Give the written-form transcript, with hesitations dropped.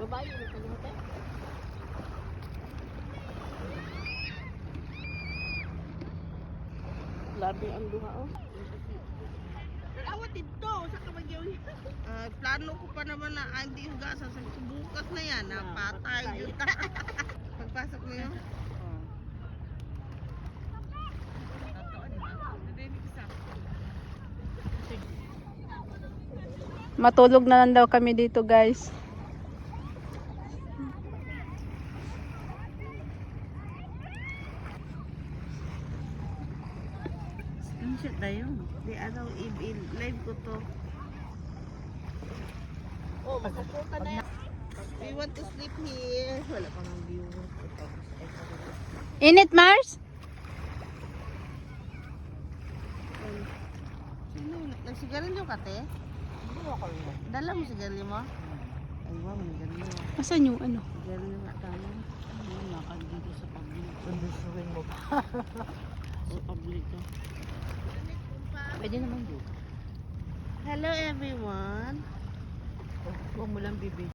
Babae mo kalimutan. Labi ang duha oh. Awat dito sa kabagyaw niya. Plano ko pa naman na hindi hugasan sa bukas na yan. Napatay yun. Pagpasok mo yun. Matulog na lang daw kami dito, guys. Screenshot na yun. Di ano, live ko to. Oh, magpupunta na yan. We want to sleep here. Wala pang view. Init, Mars? Sino? Nagsigarilyo ka, te? Dala mo sigarilyo mo? Ay, wow, may sigarilyo. Asan yung ano? Sigarilyo nga tayo. Nakal dito sa public. Conditionin mo pa. Sa public to. Pwede naman dito. Hello everyone. Huwag mo lang bibig.